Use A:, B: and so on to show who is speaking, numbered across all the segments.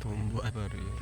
A: Tombok baru ya.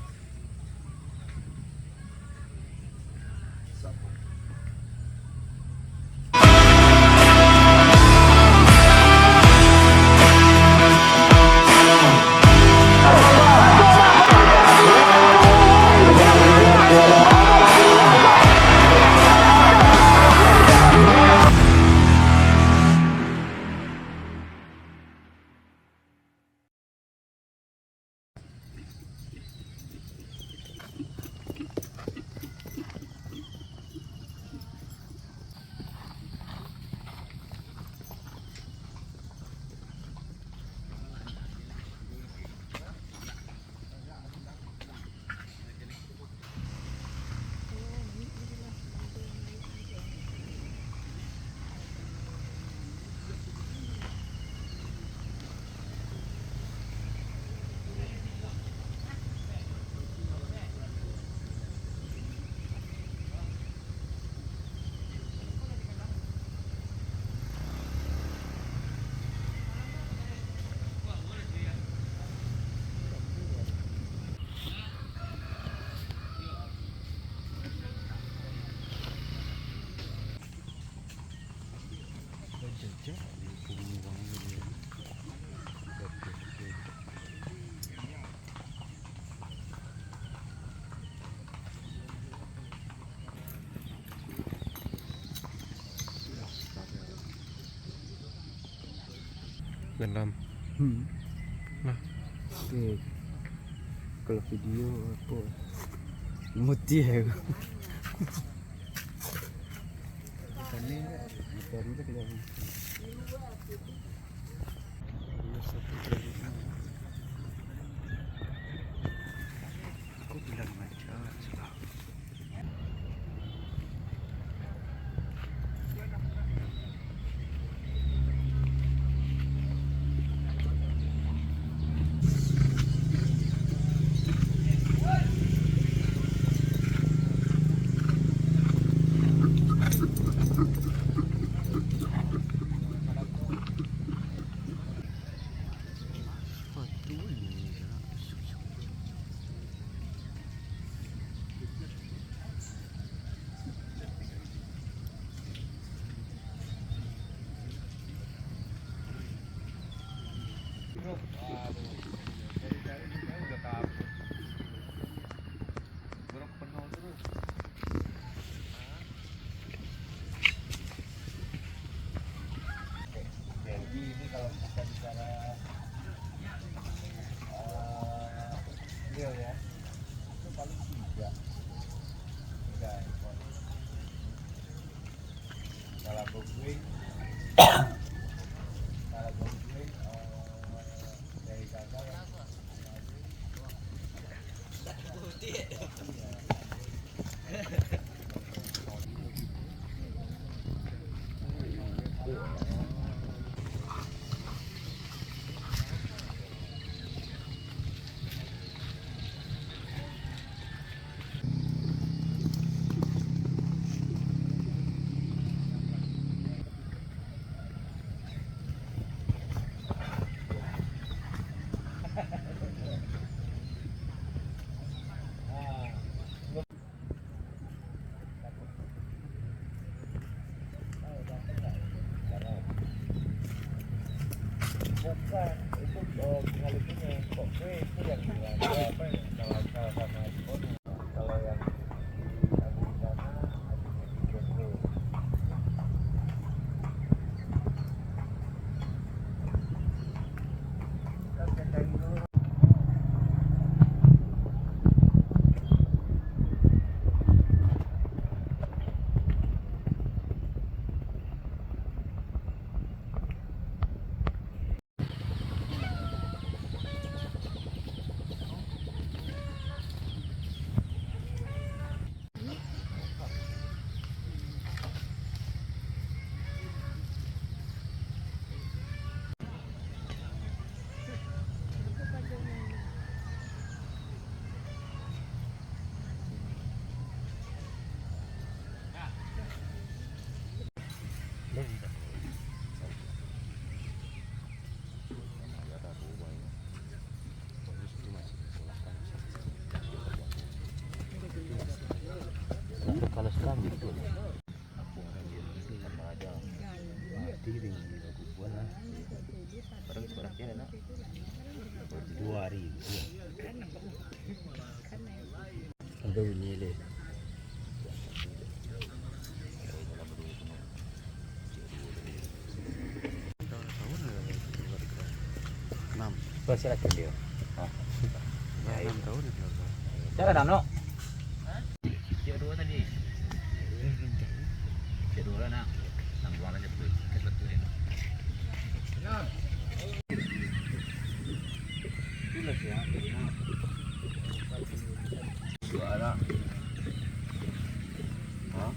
A: Dalam nah
B: oke, kalau video apa mutih ya ini motornya kelihatan aku bilang aja ya itu paling tiga ekor kalau gue dari gagal bukan itu pengalihnya kok gue itu yang apa ya kalau sama iPhone kalau yang di sana ada di Berarti tinggi aku buat lah.
C: Barang sekolah kira nak.
B: 2 hari. Ada ini le.
A: Enam.
C: Persilakan dia.
A: Ya, 6 tahun itu.
C: Cara dah no. Dia dua tadi. Dia dua lah nak. Tangguan aja betul. Betul ya.
B: Itulah siapa.
C: Suara. Hah?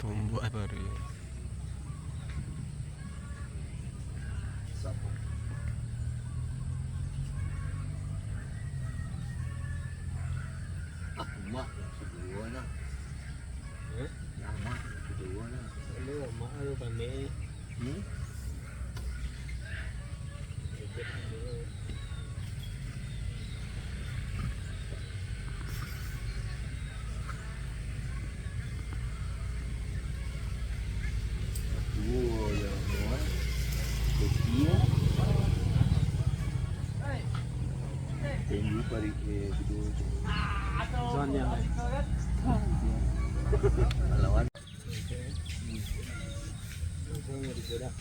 A: Tumbuh baru ya.
C: Mak, kedua nak. Mak, kedua nak.
B: Lu mak lu pandai.
C: Dua yang muat. Kecil.
B: Tunggu pari kedua. Zon yang
C: Lawan.
B: Zon yang tidak.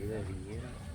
C: Kita